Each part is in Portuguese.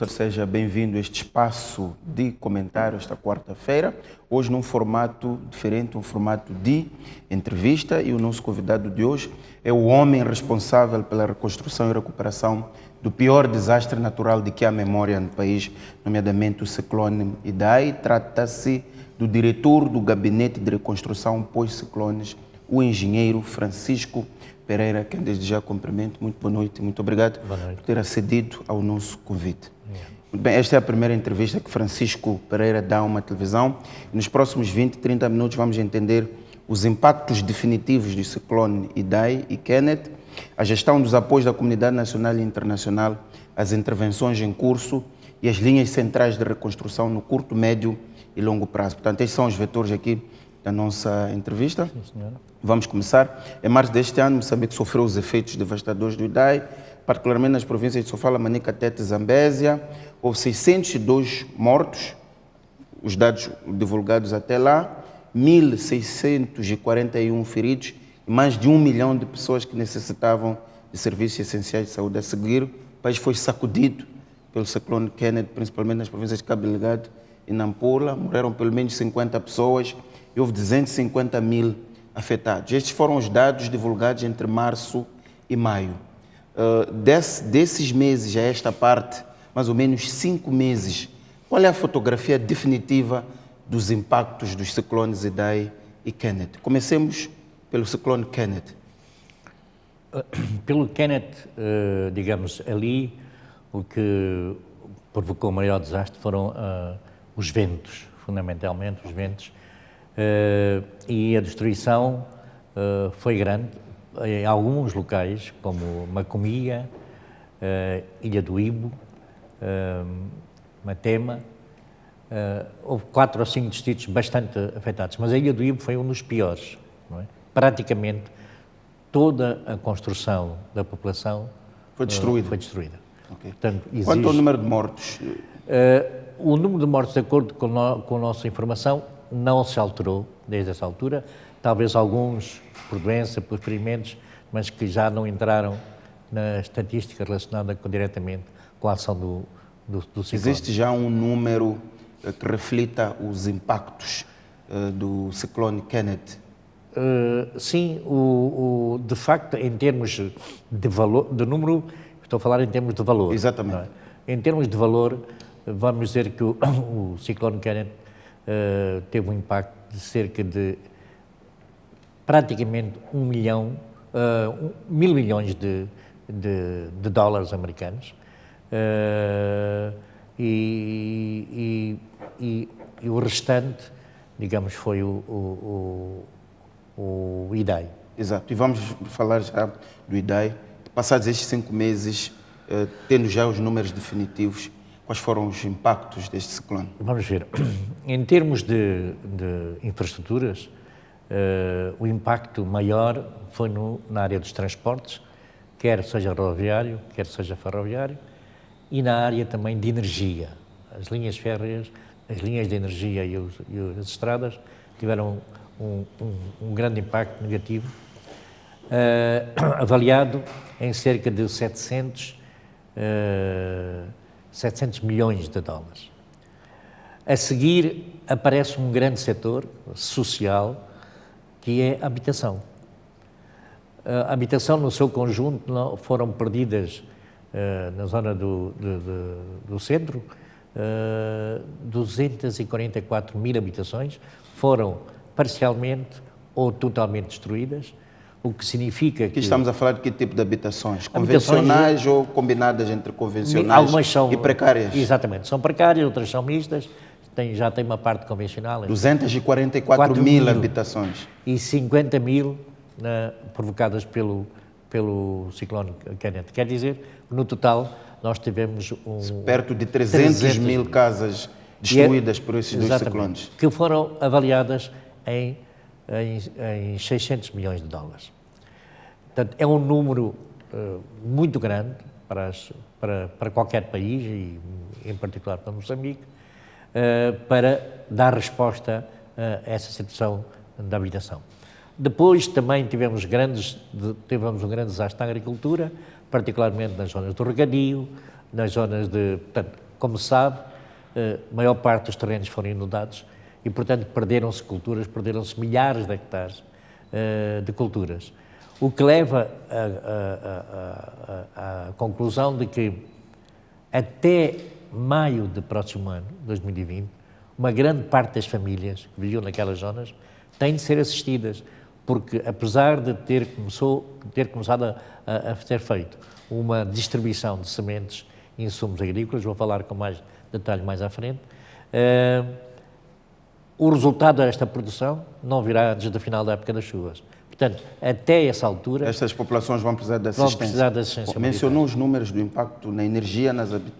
Doutor, seja bem-vindo a este espaço de comentário esta quarta-feira, hoje num formato diferente, um formato de entrevista, e o nosso convidado de hoje é o homem responsável pela reconstrução e recuperação do pior desastre natural de que há memória no país, nomeadamente o ciclone Idai. Trata-se do diretor do Gabinete de Reconstrução pós-ciclones, o engenheiro Francisco Pereira, quem desde já cumprimento. Muito boa noite e muito obrigado por ter acedido ao nosso convite. Muito bem, esta é a primeira entrevista que Francisco Pereira dá a uma televisão. Nos próximos 20, 30 minutos vamos entender os impactos definitivos do ciclone Idai e Kenneth, a gestão dos apoios da comunidade nacional e internacional, as intervenções em curso e as linhas centrais de reconstrução no curto, médio e longo prazo. Portanto, estes são os vetores aqui da nossa entrevista. Sim, senhora. Vamos começar. Em março deste ano, Moçambique sofreu os efeitos devastadores do Idai, particularmente nas províncias de Sofala, Manica, Tete e Zambésia. Houve 602 mortos, os dados divulgados até lá, 1.641 feridos e mais de 1 milhão de pessoas que necessitavam de serviços essenciais de saúde. A seguir, o país foi sacudido pelo ciclone Kenneth, principalmente nas províncias de Cabo Delgado e Nampula. Morreram pelo menos 50 pessoas e houve 250 mil afetados. Estes foram os dados divulgados entre março e maio. Desses meses a esta parte, mais ou menos 5 meses, qual é a fotografia definitiva dos impactos dos ciclones Idai e Kenneth? Comecemos pelo ciclone Kenneth. Pelo Kenneth, digamos, ali o que provocou o maior desastre foram os ventos, fundamentalmente os ventos, e a destruição foi grande em alguns locais, como Macomia, Ilha do Ibo, Matema. Houve 4 ou 5 distritos bastante afetados, mas a Ilha do Ibo foi um dos piores, não é? Praticamente toda a construção da população Foi destruída. Okay. Portanto, quanto ao número de mortos? O número de mortos, de acordo com a nossa informação, não se alterou desde essa altura. Talvez alguns por doença, por ferimentos, mas que já não entraram na estatística relacionada diretamente com a ação do ciclone. Existe já um número que reflita os impactos do ciclone Kenneth? Sim, de facto, em termos de valor, de número, estou a falar em termos de valor. Exatamente. Não é? Em termos de valor, vamos dizer que o ciclone Kenneth teve um impacto de cerca de praticamente 1.000 milhões de dólares americanos, e o restante, digamos, foi o Idai. Exato, e vamos falar já do Idai. Passados estes 5 meses, tendo já os números definitivos, quais foram os impactos deste ciclone? Vamos ver. Em termos de infraestruturas, o impacto maior foi na área dos transportes, quer seja rodoviário, quer seja ferroviário, e na área também de energia. As linhas férreas, as linhas de energia e as estradas tiveram um grande impacto negativo, avaliado em cerca de 700 milhões de dólares. A seguir aparece um grande setor social, que é a habitação. A habitação no seu conjunto foram perdidas na zona do centro, 244 mil habitações foram parcialmente ou totalmente destruídas, o que significa que... Aqui estamos a falar de que tipo de habitações? Convencionais ou combinadas entre convencionais e precárias? Exatamente, são precárias, outras são mistas, já tem uma parte convencional. 244 mil habitações. E 50 mil provocadas pelo ciclone Kenneth. Quer dizer, no total, nós tivemos perto de 300 mil casas destruídas por esses dois ciclones. Que foram avaliadas em 600 milhões de dólares. Portanto, é um número muito grande para qualquer país, e em particular para Moçambique, para dar resposta a essa situação da habitação. Depois também tivemos um grande desastre na agricultura, particularmente nas zonas do regadio, nas zonas de... Portanto, como se sabe, a maior parte dos terrenos foram inundados e, portanto, perderam-se culturas, perderam-se milhares de hectares de culturas. O que leva à conclusão de que até maio do próximo ano, 2020, uma grande parte das famílias que viviam naquelas zonas têm de ser assistidas, porque apesar de ter começado a ser feito uma distribuição de sementes e insumos agrícolas, vou falar com mais detalhe mais à frente, o resultado desta produção não virá antes do final da época das chuvas. Portanto, até essa altura... Estas populações vão precisar de assistência. Vão precisar de assistência. Mencionou os números do impacto na energia,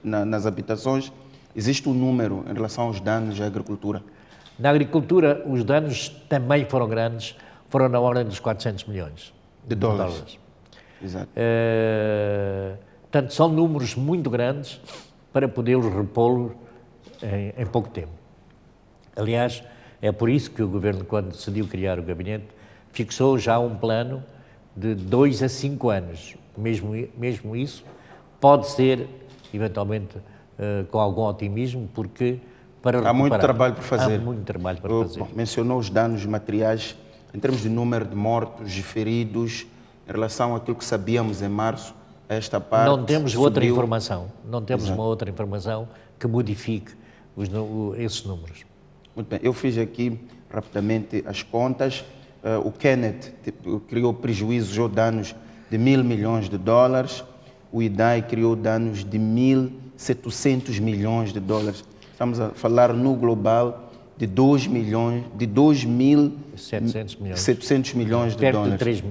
nas habitações. Existe um número em relação aos danos à agricultura? Na agricultura, os danos também foram grandes, foram na ordem dos 400 milhões de dólares. Exato. Portanto, são números muito grandes para poder repô-los em pouco tempo. Aliás, é por isso que o Governo, quando decidiu criar o gabinete, fixou já um plano de 2 a 5 anos. Mesmo isso pode ser, eventualmente, com algum otimismo, porque para recuperar, há muito trabalho por fazer. Há muito trabalho para fazer. Bom, mencionou os danos materiais, em termos de número de mortos e feridos, em relação àquilo que sabíamos em março, esta parte não temos subiu. outra informação, não temos Exato. uma outra informação que modifique esses números. Muito bem, eu fiz aqui rapidamente as contas. O Kenneth criou prejuízos ou danos de $1.000 milhões. O IDAI criou danos de 1.700 milhões. Estamos a falar no global de 2.700 milhões. 700 milhões de dólares.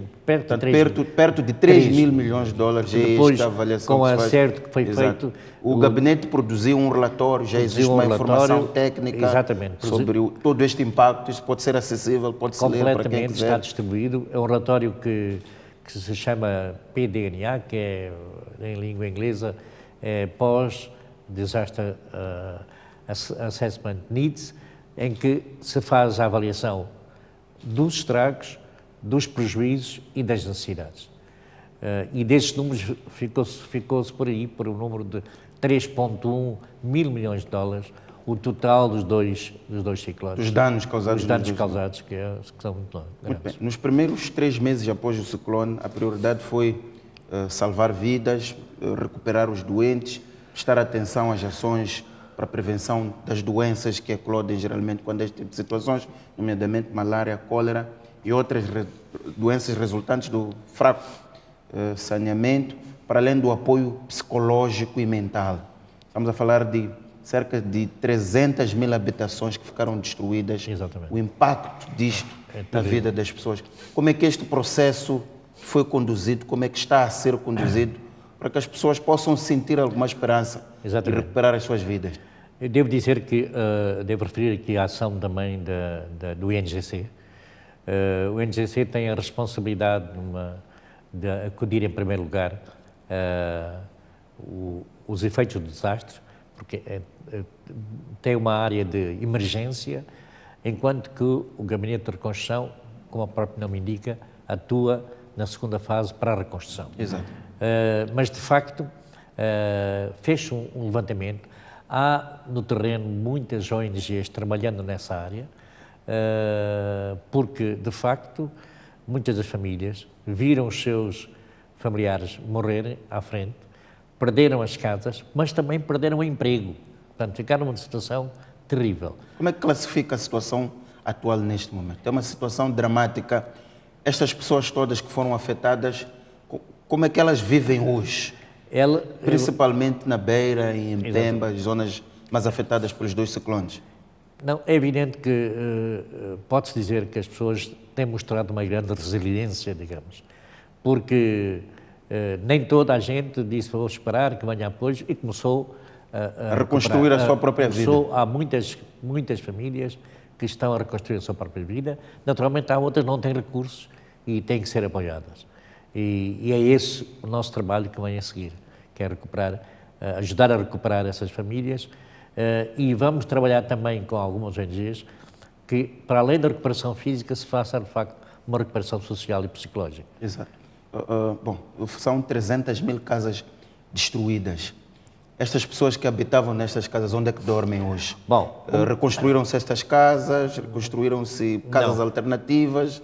Perto de 3 mil milhões de dólares. Depois, esta avaliação com o que se faz. acerto que foi Exato. feito... O gabinete produziu um relatório, já existe uma informação técnica sobre todo este impacto. Isso pode ser acessível, pode-se ler para quem quiser. Está distribuído. É um relatório que se chama PDNA, que é, em língua inglesa, Post-Disaster Assessment Needs, em que se faz a avaliação dos estragos, dos prejuízos e das necessidades. E desses números ficou-se por aí, por um número de 3,1 mil milhões de dólares, o total dos dois ciclones. Dos danos causados. Os danos causados, que são muito grandes. Muito bem. Nos primeiros 3 meses após o ciclone, a prioridade foi salvar vidas, recuperar os doentes, prestar atenção às ações para a prevenção das doenças que eclodem geralmente quando este tipo de situações, nomeadamente malária, cólera e outras doenças resultantes do fraco saneamento, para além do apoio psicológico e mental. Estamos a falar de cerca de 300 mil habitações que ficaram destruídas. Exatamente. O impacto disto na vida das pessoas. Como é que este processo foi conduzido, como é que está a ser conduzido, para que as pessoas possam sentir alguma esperança Exatamente. e recuperar as suas vidas? Eu devo dizer que, devo referir aqui a ação também do INGC. O INGC tem a responsabilidade de acudir em primeiro lugar os efeitos do desastre, porque tem uma área de emergência, enquanto que o Gabinete de Reconstrução, como o próprio nome indica, atua na segunda fase para a reconstrução. Exato. Mas, de facto, fez um levantamento. Há no terreno muitas ONGs trabalhando nessa área, porque, de facto, muitas das famílias viram os seus familiares morrerem à frente, perderam as casas, mas também perderam o emprego. Portanto, ficaram numa situação terrível. Como é que classifica a situação atual neste momento? É uma situação dramática. Estas pessoas todas que foram afetadas, como é que elas vivem hoje? Principalmente na Beira e em Pemba, as zonas mais afetadas pelos 2 ciclones. Não, é evidente que pode-se dizer que as pessoas têm mostrado uma grande resiliência, digamos, porque nem toda a gente disse vou esperar que venha apoio e começou a reconstruir a sua própria vida. Há muitas famílias que estão a reconstruir a sua própria vida. Naturalmente há outras que não têm recursos e têm que ser apoiadas. E é esse o nosso trabalho que vem a seguir, que é ajudar a recuperar essas famílias, e vamos trabalhar também com algumas ONGs que, para além da recuperação física, se faça, de facto, uma recuperação social e psicológica. Exato. Bom, são 300 mil casas destruídas. Estas pessoas que habitavam nestas casas, onde é que dormem hoje? Bom, Reconstruíram-se estas casas? Reconstruíram-se casas Não. alternativas?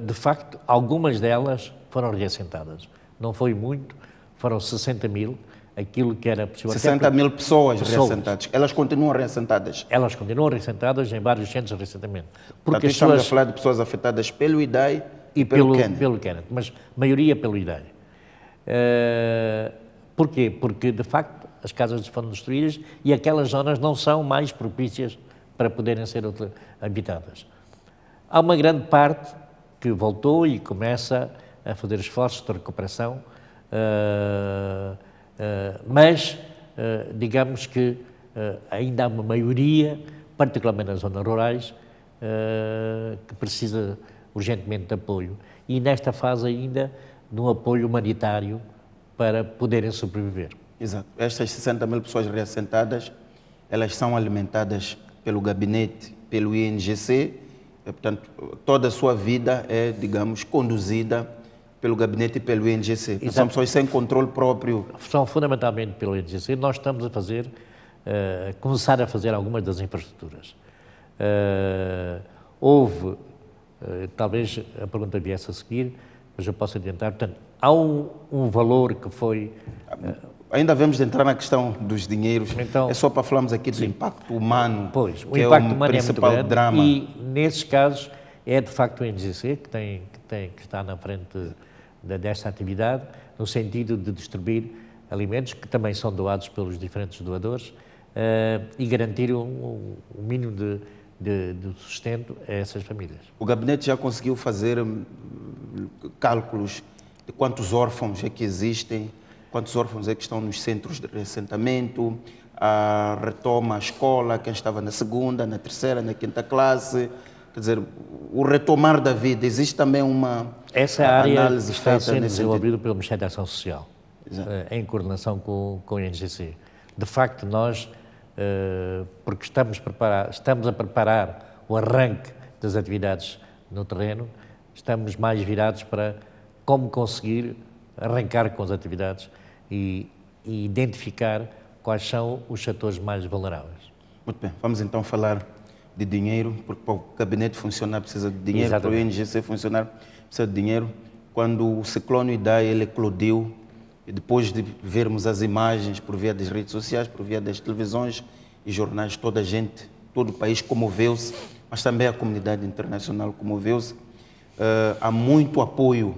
De facto, algumas delas foram reassentadas. Não foi muito, foram 60 mil, aquilo que era possível. 60 mil pessoas reassentadas. Elas continuam reassentadas? Elas continuam reassentadas em vários centros de reassentamento. Porque estamos a falar de pessoas afetadas pelo IDAI e pelo Kenneth, mas maioria pelo IDAI. Porquê? Porque, de facto, as casas foram destruídas e aquelas zonas não são mais propícias para poderem ser habitadas. Há uma grande parte que voltou e começa a fazer esforços de recuperação, mas digamos que ainda há uma maioria, particularmente nas zonas rurais, que precisa urgentemente de apoio. E nesta fase ainda, de um apoio humanitário para poderem sobreviver. Exato. Estas 60 mil pessoas reassentadas, elas são alimentadas pelo gabinete, pelo INGC, portanto, toda a sua vida é, digamos, conduzida pelo gabinete e pelo INGC. São pessoas sem controle próprio. São fundamentalmente pelo INGC. Nós estamos a fazer, começar a fazer algumas das infraestruturas. Houve, talvez a pergunta viesse a seguir, mas eu posso adiantar, portanto, há um valor que foi... Ainda devemos entrar na questão dos dinheiros, então, é só para falarmos aqui do impacto humano, pois, que impacto é o humano principal é muito drama. E, nesses casos, é de facto o INGC que está na frente desta atividade, no sentido de distribuir alimentos que também são doados pelos diferentes doadores e garantir um mínimo de sustento a essas famílias. O gabinete já conseguiu fazer cálculos de quantos órfãos é que existem, quantos órfãos é que estão nos centros de reassentamento, a retoma à escola, quem estava na segunda, na terceira, na quinta classe, quer dizer, o retomar da vida, existe também uma essa área análise está feita sendo nesse desenvolvida pelo Ministério da Ação Social, em coordenação com o INGC. De facto, nós, porque estamos a preparar o arranque das atividades no terreno, estamos mais virados para como conseguir arrancar com as atividades e identificar quais são os setores mais vulneráveis. Muito bem, vamos então falar de dinheiro, porque para o gabinete funcionar precisa de dinheiro, Exatamente. para o INGC funcionar precisa de dinheiro. Quando o ciclone Idai ele eclodiu, e depois de vermos as imagens por via das redes sociais, por via das televisões e jornais, toda a gente, todo o país comoveu-se, mas também a comunidade internacional comoveu-se. Há muito apoio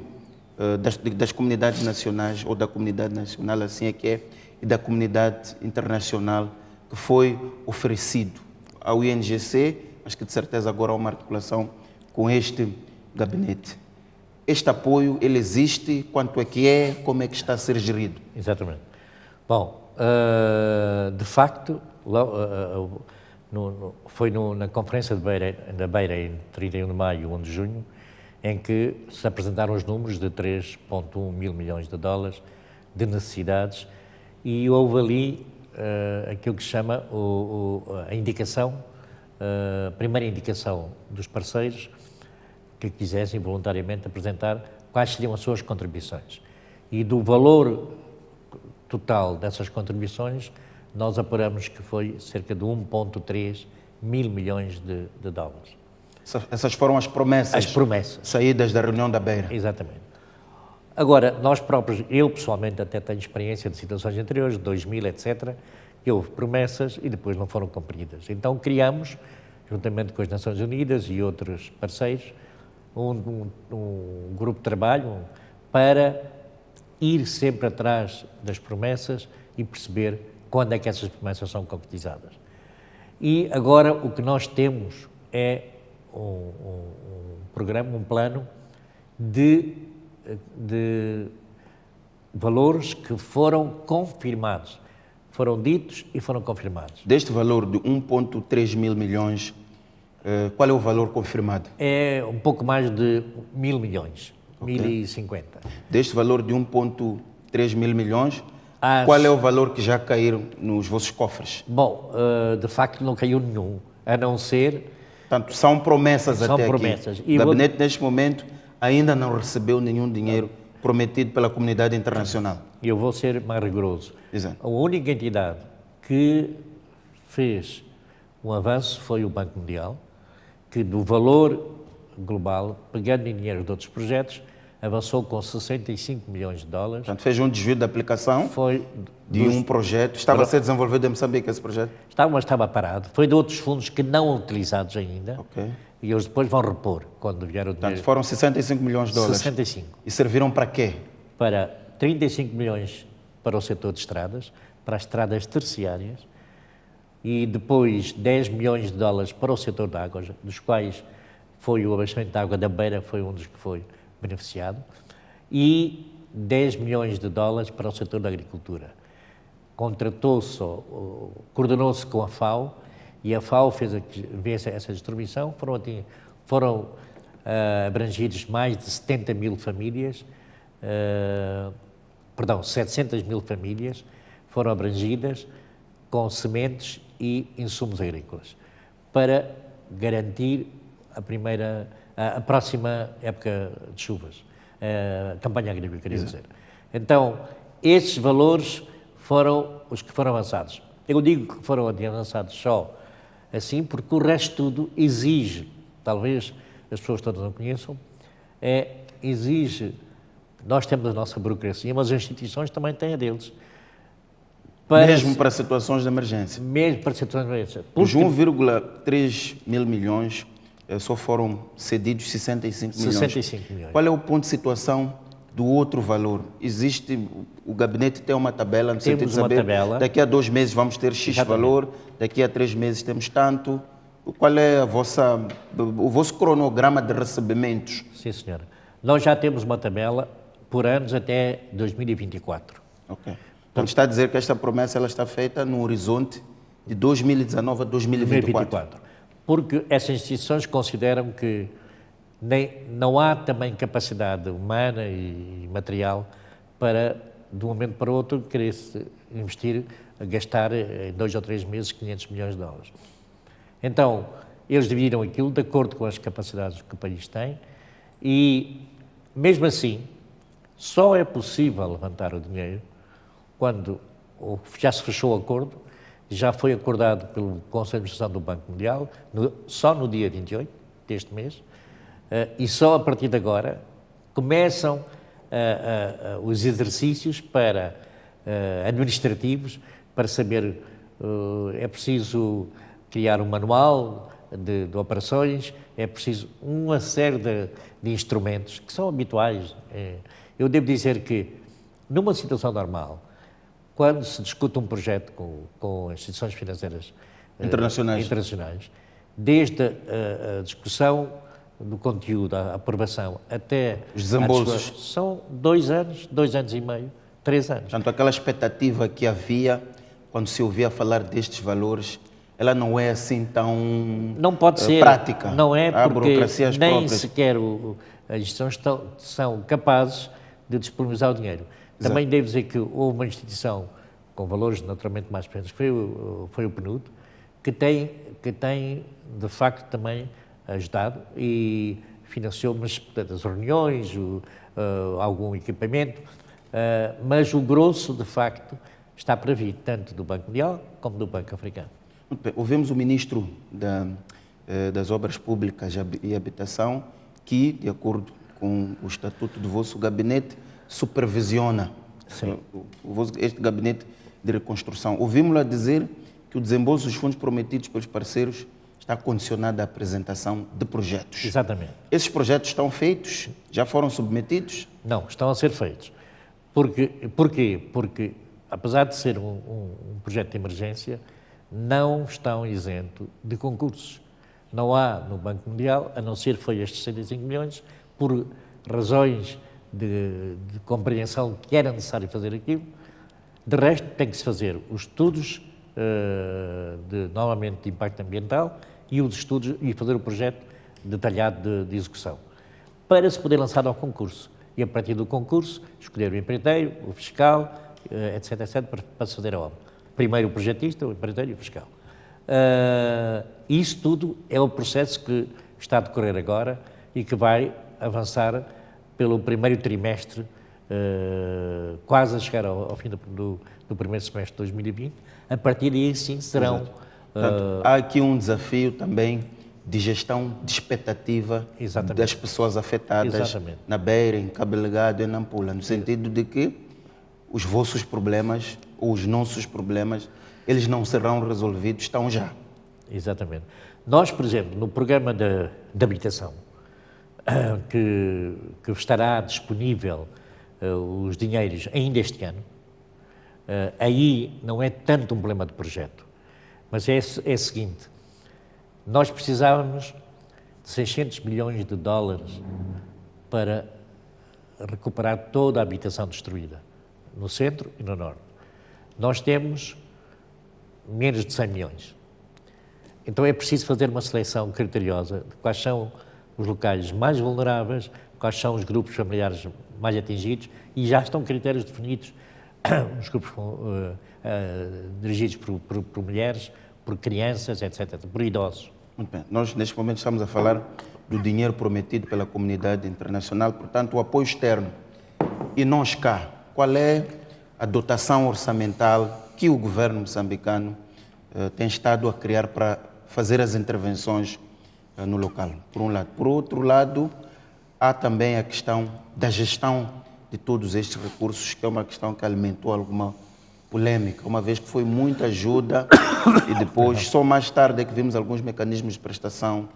das comunidades nacionais, ou da comunidade nacional, assim é que é, e da comunidade internacional, que foi oferecido ao INGC, mas que de certeza agora há uma articulação com este gabinete. Este apoio, ele existe, quanto é que é, como é que está a ser gerido? Exatamente. Bom, de facto, foi na Conferência da Beira, em 31 de maio e 1 de junho, em que se apresentaram os números de 3,1 mil milhões de dólares de necessidades e houve ali aquilo que se chama a indicação, a primeira indicação dos parceiros que quisessem voluntariamente apresentar quais seriam as suas contribuições. E do valor total dessas contribuições, nós apuramos que foi cerca de 1,3 mil milhões de dólares. Essas foram as promessas. As promessas. Saídas da reunião da Beira. Exatamente. Agora, nós próprios, eu pessoalmente até tenho experiência de situações anteriores, de 2000, etc., que houve promessas e depois não foram cumpridas. Então criamos, juntamente com as Nações Unidas e outros parceiros, um grupo de trabalho para ir sempre atrás das promessas e perceber quando é que essas promessas são concretizadas. E agora o que nós temos é um programa, um plano de valores que foram confirmados, foram ditos e foram confirmados. Deste valor de 1,3 mil milhões, qual é o valor confirmado? É um pouco mais de 1.000 milhões, 1.050. Deste valor de 1,3 mil milhões, qual é o valor que já caiu nos vossos cofres? Bom, de facto não caiu nenhum, a não ser... Portanto, são promessas até promessas. aqui. O gabinete, neste momento, ainda não recebeu nenhum dinheiro prometido pela comunidade internacional. Eu vou ser mais rigoroso. Exato. A única entidade que fez um avanço foi o Banco Mundial, que do valor global, pegando em dinheiro de outros projetos, avançou com 65 milhões de dólares. Portanto, fez um desvio de aplicação de um projeto. Estava a ser desenvolvido em Moçambique esse projeto? Mas estava parado. Foi de outros fundos que não utilizados ainda. Ok. E eles depois vão repor, quando vier o dinheiro. Portanto, foram 65 milhões de dólares. 65. E serviram para quê? Para 35 milhões para o setor de estradas, para as estradas terciárias, e depois 10 milhões de dólares para o setor de águas, dos quais foi o abastecimento de água da Beira, foi um dos que foi beneficiado, e 10 milhões de dólares para o setor da agricultura. Contratou-se, coordenou-se com a FAO, e a FAO fez essa distribuição, foram abrangidos mais de 70 mil famílias, 700 mil famílias foram abrangidas com sementes e insumos agrícolas, para garantir a próxima época de chuvas, a campanha agrícola, queria dizer. Então, esses valores foram os que foram avançados. Eu digo que foram avançados só assim, porque o resto tudo exige, talvez as pessoas todas não conheçam, nós temos a nossa burocracia, mas as instituições também têm a deles. Mesmo para situações de emergência. Mesmo para situações de emergência. Os 1,3 mil milhões só foram cedidos 65 milhões. 65 milhões. Qual é o ponto de situação do outro valor? O gabinete tem uma tabela no sentido de saber, daqui a 2 meses vamos ter X valor, daqui a 3 meses temos tanto. Qual é o vosso cronograma de recebimentos? Sim, senhora. Nós já temos uma tabela por anos até 2024. Ok. Então está a dizer que esta promessa ela está feita no horizonte de 2019 a 2024. Porque essas instituições consideram que não há também capacidade humana e material para, de um momento para o outro, querer investir, gastar em 2 ou 3 meses 500 milhões de dólares. Então, eles dividiram aquilo de acordo com as capacidades que o país tem e, mesmo assim, só é possível levantar o dinheiro quando já se fechou o acordo, já foi acordado pelo Conselho de Administração do Banco Mundial, só no dia 28 deste mês, e só a partir de agora começam os exercícios administrativos para saber, é preciso criar um manual de operações, é preciso uma série de instrumentos que são habituais. Eu devo dizer que, numa situação normal, quando se discute um projeto com instituições financeiras internacionais, desde a discussão do conteúdo, a aprovação, até os desembolsos, são 2 anos, 2 anos e meio, 3 anos. Portanto, aquela expectativa que havia quando se ouvia falar destes valores, ela não é assim tão não pode ser prática. Não é, porque nem próprias. Sequer as instituições são capazes de disponibilizar o dinheiro. Exato. Também devo dizer que houve uma instituição com valores naturalmente mais pequenos, que foi o PNUD, que tem de facto também ajudado e financiou as reuniões, algum equipamento, mas o grosso de facto está para vir, tanto do Banco Mundial como do Banco Africano. Muito bem. Ouvimos o Ministro das Obras Públicas e Habitação que, de acordo com o estatuto do vosso gabinete, supervisiona este gabinete de reconstrução. Ouvimos-la dizer que o desembolso dos fundos prometidos pelos parceiros está condicionado à apresentação de projetos. Exatamente. Esses projetos estão feitos? Já foram submetidos? Não, estão a ser feitos. Porquê? Porque, apesar de ser um projeto de emergência, não estão isentos de concursos. Não há no Banco Mundial, a não ser foi estes 65 milhões, por razões de compreensão que era necessário fazer aquilo. De resto, tem que se fazer os estudos, novamente, de impacto ambiental e os estudos e fazer o projeto detalhado de execução, para se poder lançar ao concurso. E, a partir do concurso, escolher o empreiteiro, o fiscal, etc., para se fazer a obra. Primeiro o projetista, o empreiteiro e o fiscal. Isso tudo é o processo que está a decorrer agora e que vai avançar pelo primeiro trimestre quase a chegar ao fim do primeiro semestre de 2020. A partir daí, sim, serão... Portanto, há aqui um desafio também de gestão de expectativa das pessoas afetadas na Beira, em Cabo Delgado e na Nampula, no sentido de que os vossos problemas, ou os nossos problemas, eles não serão resolvidos, estão já. Exatamente. Nós, por exemplo, no programa de habitação, que estará disponível os dinheiros ainda este ano, aí não é tanto um problema de projeto, mas é o seguinte: nós precisávamos de 600 milhões de dólares para recuperar toda a habitação destruída, no centro e no norte. Nós temos menos de 100 milhões. Então é preciso fazer uma seleção criteriosa de quais são os locais mais vulneráveis, quais são os grupos familiares mais atingidos, e já estão critérios definidos, os grupos dirigidos por mulheres, por crianças, etc., por idosos. Muito bem. Nós, neste momento, estamos a falar do dinheiro prometido pela comunidade internacional, portanto, o apoio externo. E nós cá, qual é a dotação orçamental que o governo moçambicano tem estado a criar para fazer as intervenções no local, por um lado. Por outro lado, há também a questão da gestão de todos estes recursos, que é uma questão que alimentou alguma polêmica, uma vez que foi muita ajuda e depois, só mais tarde, é que vimos alguns mecanismos de prestação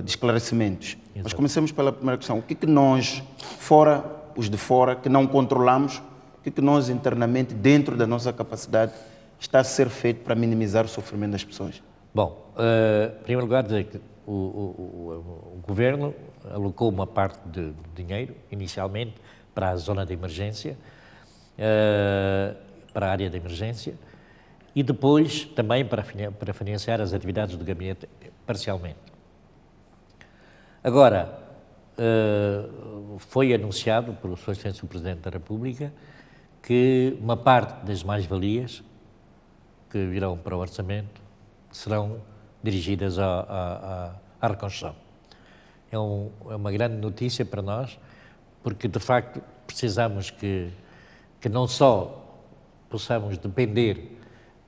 de esclarecimentos. Exato. Mas comecemos pela primeira questão. O que é que nós, fora os de fora, que não controlamos, o que é que nós internamente, dentro da nossa capacidade, está a ser feito para minimizar o sofrimento das pessoas? Bom, em primeiro lugar, dizer que o Governo alocou uma parte de dinheiro, inicialmente, para a zona de emergência, para a área de emergência, e depois também para financiar as atividades do gabinete parcialmente. Agora, foi anunciado pelo Sr. Excelência Presidente da República que uma parte das mais-valias que virão para o orçamento serão dirigidas à reconstrução. É uma grande notícia para nós, porque de facto precisamos que não só possamos depender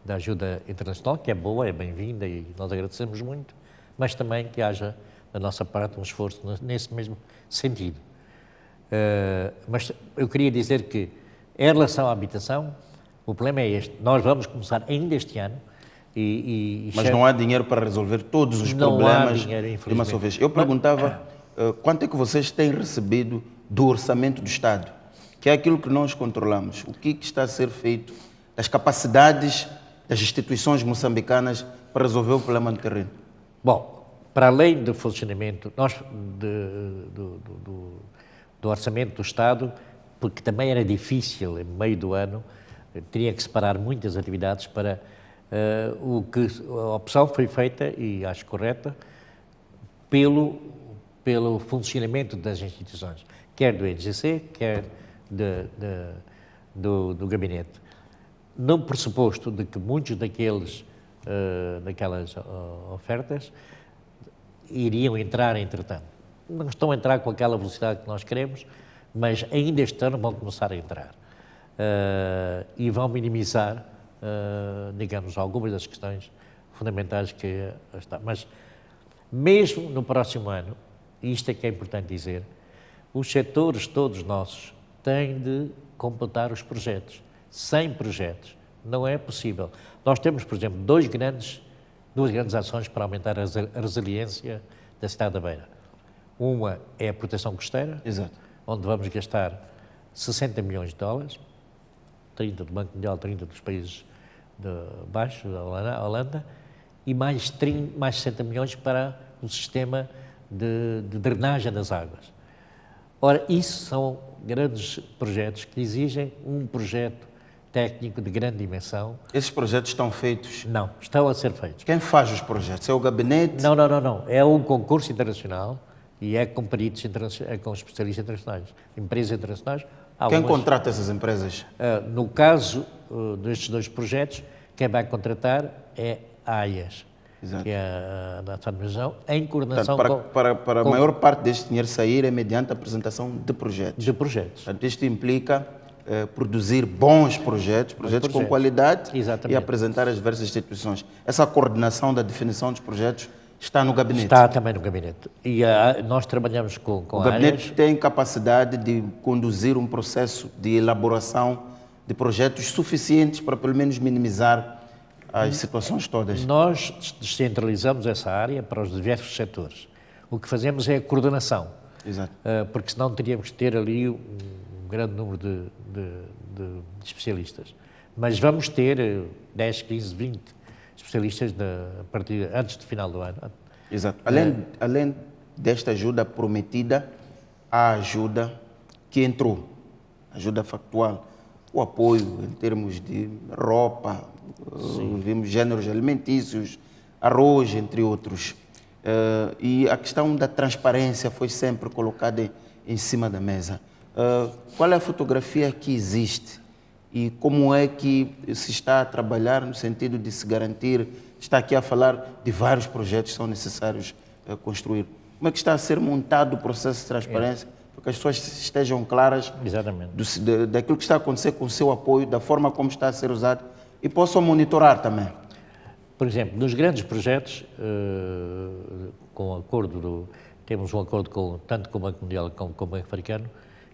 da ajuda internacional, que é boa, é bem-vinda e nós agradecemos muito, mas também que haja da nossa parte um esforço nesse mesmo sentido. Mas eu queria dizer que, em relação à habitação, o problema é este: nós vamos começar ainda este ano. Mas não há dinheiro para resolver todos os problemas dinheiro, de uma só vez. Eu perguntava quanto é que vocês têm recebido do orçamento do Estado, que é aquilo que nós controlamos. O que está a ser feito, das capacidades das instituições moçambicanas para resolver o problema no terreno? Bom, para além do funcionamento do orçamento do Estado, porque também era difícil, em meio do ano, teria que separar muitas atividades para... a opção foi feita, e acho correta, pelo funcionamento das instituições, quer do NGC, quer do gabinete. No pressuposto de que muitos daquelas ofertas iriam entrar entretanto. Não estão a entrar com aquela velocidade que nós queremos, mas ainda este ano vão começar a entrar. E vão minimizar, digamos, algumas das questões fundamentais que está. Mas mesmo no próximo ano, e isto é que é importante dizer, os setores todos nossos têm de completar os projetos. Sem projetos não é possível. Nós temos, por exemplo, duas grandes ações para aumentar a resiliência da cidade da Beira. Uma é a proteção costeira, exato, onde vamos gastar 60 milhões de dólares, 30 do Banco Mundial, 30 dos países de baixo, da Holanda, e mais 60 milhões para o sistema de drenagem das águas. Ora, isso são grandes projetos que exigem um projeto técnico de grande dimensão. Esses projetos estão feitos? Não, estão a ser feitos. Quem faz os projetos? É o gabinete? Não. É um concurso internacional e é com peritos internacionais, é com especialistas internacionais, empresas internacionais. Quem contrata essas empresas? No caso destes dois projetos, quem vai contratar é a AIAS, Exato. que é a nossa administração, em coordenação Portanto, para a maior parte deste dinheiro sair é mediante a apresentação de projetos. Portanto, isto implica produzir bons projetos com qualidade. Exatamente. E apresentar às diversas instituições. Essa coordenação da definição dos projetos está no gabinete? Está também no gabinete. E nós trabalhamos com o gabinete tem capacidade de conduzir um processo de elaboração de projetos suficientes para pelo menos minimizar as situações todas? Nós descentralizamos essa área para os diversos setores. O que fazemos é a coordenação. Exato. Porque senão teríamos que ter ali um grande número de especialistas. Mas vamos ter 10, 15, 20 especialistas a partir antes do final do ano. Exato. Além desta ajuda prometida, há ajuda que entrou, ajuda factual, o apoio em termos de roupa, vimos géneros alimentícios, arroz, entre outros. E a questão da transparência foi sempre colocada em cima da mesa. Qual é a fotografia que existe e como é que se está a trabalhar no sentido de se garantir, está aqui a falar de vários projetos que são necessários construir. Como é que está a ser montado o processo de transparência para que as pessoas estejam claras daquilo que está a acontecer com o seu apoio, da forma como está a ser usado e possam monitorar também? Por exemplo, nos grandes projetos, temos um acordo tanto com o Banco Mundial como com o Banco Africano,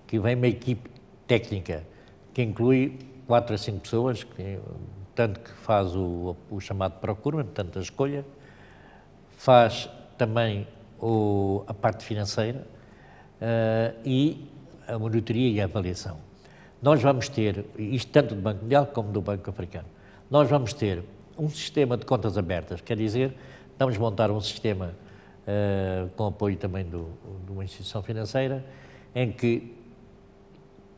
que vem uma equipe técnica que inclui 4 a 5 pessoas, tanto que faz o chamado procurement, tanto a escolha, faz também a parte financeira e a monitoria e a avaliação. Nós vamos ter, isto tanto do Banco Mundial como do Banco Africano, nós vamos ter um sistema de contas abertas, quer dizer, vamos montar um sistema com apoio também de uma instituição financeira, em que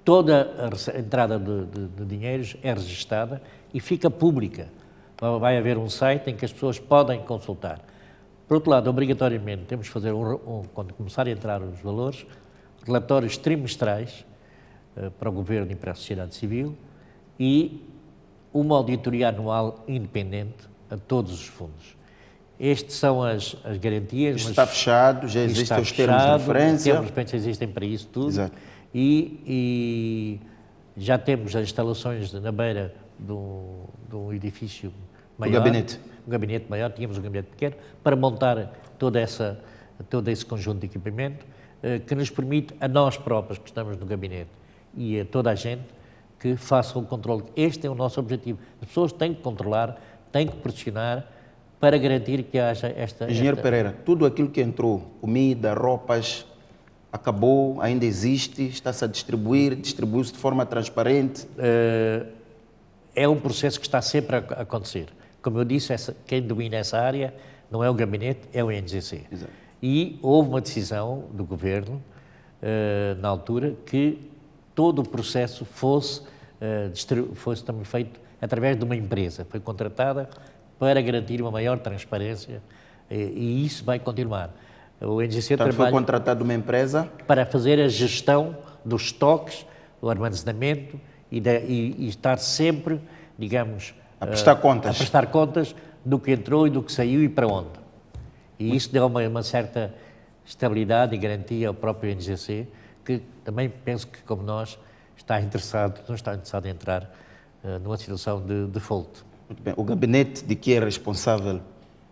toda a entrada de dinheiros é registada e fica pública. Vai haver um site em que as pessoas podem consultar. Por outro lado, obrigatoriamente, temos que fazer, quando começar a entrar os valores, relatórios trimestrais para o Governo e para a sociedade civil e uma auditoria anual independente a todos os fundos. Estas são as garantias. Isto está fechado, já existem os termos de referência. Os termos existem para isso tudo. Exato. E já temos as instalações na beira de um edifício maior. Um gabinete maior, tínhamos um gabinete pequeno, para montar todo esse conjunto de equipamento que nos permite, a nós próprios que estamos no gabinete e a toda a gente, que façam o controle. Este é o nosso objetivo. As pessoas têm que controlar, têm que pressionar para garantir que haja esta... Engenheiro Pereira, tudo aquilo que entrou, comida, roupas, acabou, ainda existe, está-se a distribuiu-se de forma transparente? É um processo que está sempre a acontecer. Como eu disse, quem domina essa área não é o gabinete, é o NGC. Exato. E houve uma decisão do Governo, na altura, que todo o processo fosse também feito através de uma empresa. Foi contratada para garantir uma maior transparência e isso vai continuar. O NGC trabalha... foi contratado uma empresa? Para fazer a gestão dos estoques, do armazenamento e estar sempre, digamos... A prestar contas. A prestar contas do que entrou e do que saiu e para onde. E isso deu uma certa estabilidade e garantia ao próprio NGC, que também penso que, como nós, não está interessado em entrar numa situação de default. Muito bem. O gabinete de que é responsável,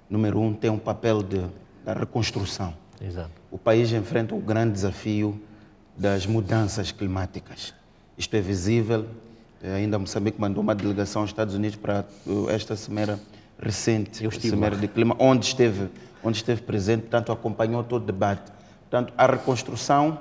número 1, tem um papel da reconstrução. Exato. O país enfrenta o grande desafio das mudanças climáticas. Isto é visível. Ainda Moçambique mandou uma delegação aos Estados Unidos para esta cimeira recente, a Cimeira de Clima, onde esteve presente, portanto, acompanhou todo o debate. Portanto, a reconstrução,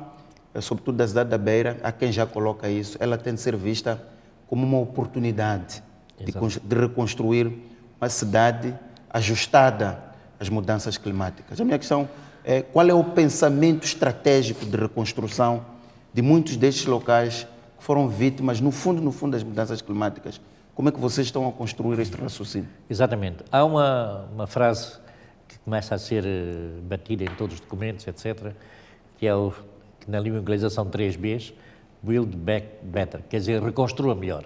sobretudo da cidade da Beira, há quem já coloca isso, ela tem de ser vista como uma oportunidade de reconstruir uma cidade ajustada às mudanças climáticas. A minha questão é qual é o pensamento estratégico de reconstrução de muitos destes locais que foram vítimas, no fundo, das mudanças climáticas. Como é que vocês estão a construir este raciocínio? Exatamente. Há uma frase que começa a ser batida em todos os documentos, etc., que na língua inglesa são 3 Bs, Build Back Better, quer dizer, reconstrua melhor.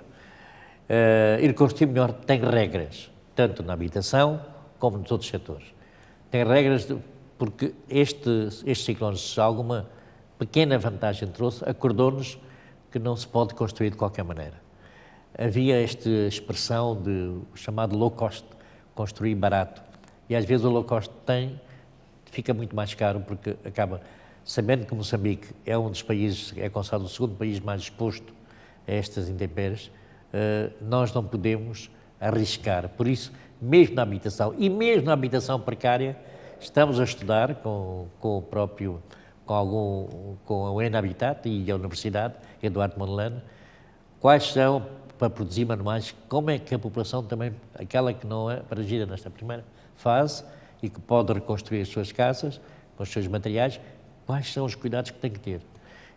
E reconstruir melhor tem regras, tanto na habitação, como nos outros setores. Tem regras, porque este ciclone, se alguma pequena vantagem trouxe, acordou-nos que não se pode construir de qualquer maneira. Havia esta expressão de chamado low cost, construir barato. E às vezes o low cost fica muito mais caro, porque acaba, sabendo que Moçambique é um dos países, é considerado o segundo país mais exposto a estas intempéries, nós não podemos arriscar. Por isso, mesmo na habitação, e mesmo na habitação precária, estamos a estudar com a Enabitat e a Universidade Eduardo Mondlane, quais são, para produzir manuais, como é que a população também, aquela que não é abrangida nesta primeira fase e que pode reconstruir as suas casas com os seus materiais, quais são os cuidados que tem que ter.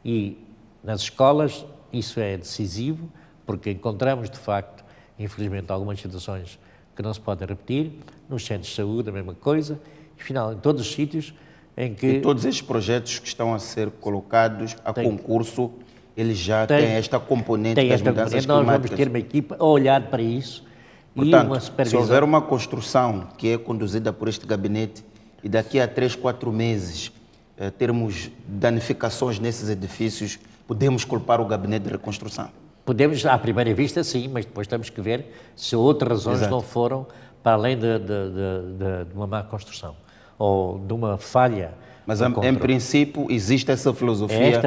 E nas escolas isso é decisivo, porque encontramos de facto, infelizmente, algumas situações que não se podem repetir, nos centros de saúde a mesma coisa, e, afinal, em todos os sítios em que... E todos estes projetos que estão a ser colocados a concurso, eles já têm esta componente das mudanças climáticas. Nós vamos ter uma equipa a olhar para isso. Portanto, e uma supervisão. Se houver uma construção que é conduzida por este gabinete e daqui a 3, 4 meses termos danificações nesses edifícios, podemos culpar o gabinete de reconstrução? Podemos, à primeira vista, sim, mas depois temos que ver se outras razões não foram para além de uma má construção ou de uma falha. Mas, em princípio, existe essa filosofia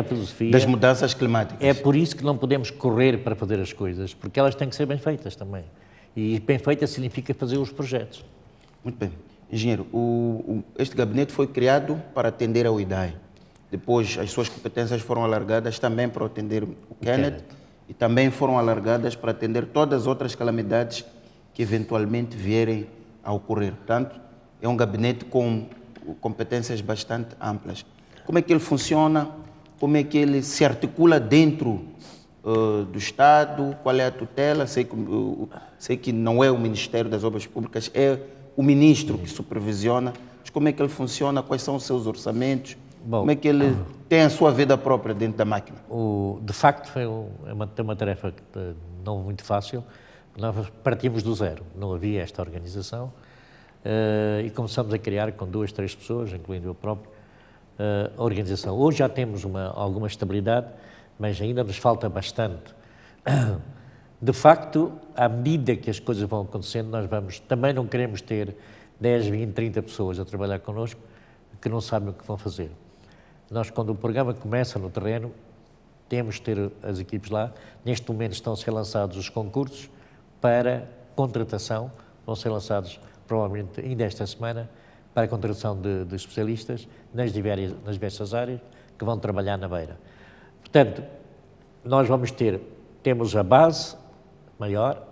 das mudanças climáticas. É por isso que não podemos correr para fazer as coisas, porque elas têm que ser bem feitas também. E bem feitas significa fazer os projetos. Muito bem. Engenheiro, este gabinete foi criado para atender ao IDAI. Depois, as suas competências foram alargadas também para atender o Kenneth e também foram alargadas para atender todas as outras calamidades que eventualmente vierem a ocorrer. Portanto, é um gabinete com competências bastante amplas. Como é que ele funciona? Como é que ele se articula dentro do Estado? Qual é a tutela? Sei que não é o Ministério das Obras Públicas, é o ministro que supervisiona. Mas como é que ele funciona? Quais são os seus orçamentos? Bom, como é que ele tem a sua vida própria dentro da máquina? De facto, foi uma tarefa não muito fácil. Nós partimos do zero, não havia esta organização e começamos a criar com 2, 3 pessoas, incluindo eu próprio, a organização. Hoje já temos alguma estabilidade, mas ainda nos falta bastante. De facto, à medida que as coisas vão acontecendo, também não queremos ter 10, 20, 30 pessoas a trabalhar connosco que não sabem o que vão fazer. Nós, quando o programa começa no terreno, temos de ter as equipes lá. Neste momento estão a ser lançados os concursos para contratação, vão ser lançados provavelmente ainda esta semana, para a contratação de especialistas nas diversas áreas que vão trabalhar na beira. Portanto, nós temos a base maior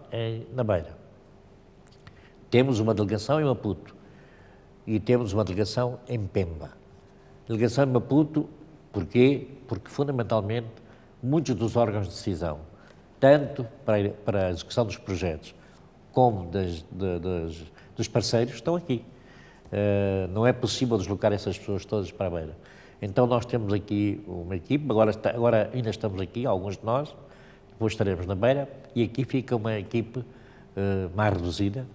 na beira. Temos uma delegação em Maputo e temos uma delegação em Pemba. Delegação em Maputo, porquê? Porque, fundamentalmente, muitos dos órgãos de decisão, tanto para a execução dos projetos como dos parceiros, estão aqui. Não é possível deslocar essas pessoas todas para a beira. Então nós temos aqui uma equipe, agora ainda estamos aqui, alguns de nós, depois estaremos na beira, e aqui fica uma equipe mais reduzida,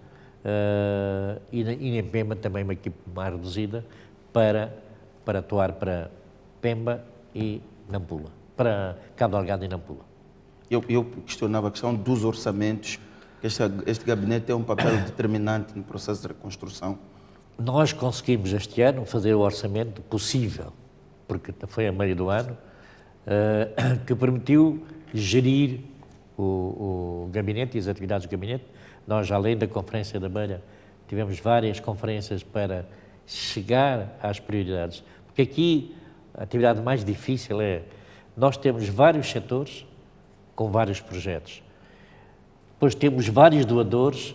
e em Pemba também uma equipe mais reduzida para atuar para Pemba e Nampula, para Cabo Delgado e Nampula. Eu questionava a questão dos orçamentos. Este gabinete tem um papel determinante no processo de reconstrução. Nós conseguimos este ano fazer o orçamento possível, porque foi a meio do ano, que permitiu gerir o gabinete e as atividades do gabinete. Nós, além da Conferência da Beira, tivemos várias conferências para chegar às prioridades. Porque aqui a atividade mais difícil nós temos vários setores com vários projetos. Depois temos vários doadores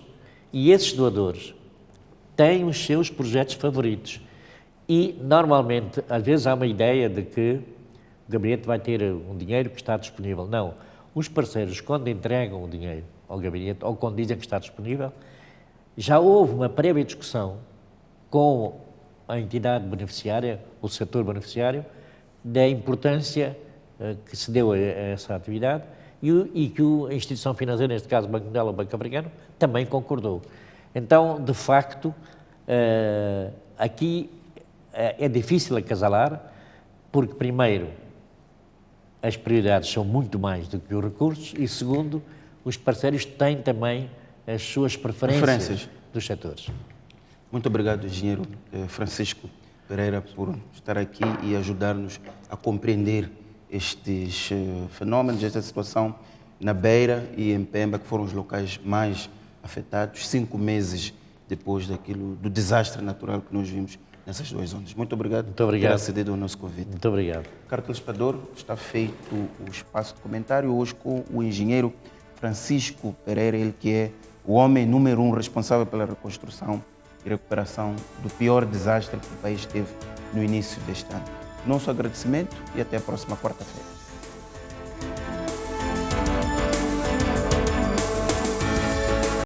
e esses doadores têm os seus projetos favoritos. E, normalmente, às vezes há uma ideia de que o gabinete vai ter um dinheiro que está disponível. Não. Os parceiros, quando entregam o dinheiro ao gabinete ou quando dizem que está disponível, já houve uma prévia discussão com a entidade beneficiária, o setor beneficiário, da importância que se deu a essa atividade e que a instituição financeira, neste caso o Banco Mundial ou o Banco Africano, também concordou. Então, de facto, Aqui é difícil acasalar, porque, primeiro, as prioridades são muito mais do que os recursos e, segundo, os parceiros têm também as suas preferências dos setores. Muito obrigado, engenheiro Francisco Pereira, por estar aqui e ajudar-nos a compreender estes fenómenos, esta situação na Beira e em Pemba, que foram os locais mais afetados, 5 meses depois do desastre natural que nós vimos nessas 2 zonas. Muito obrigado por ter acedido ao nosso convite. Muito obrigado. Caro telespectador, está feito o espaço de comentário hoje com o engenheiro Francisco Pereira, ele que é o homem número 1 responsável pela reconstrução e recuperação do pior desastre que o país teve no início deste ano. Nosso agradecimento e até a próxima quarta-feira.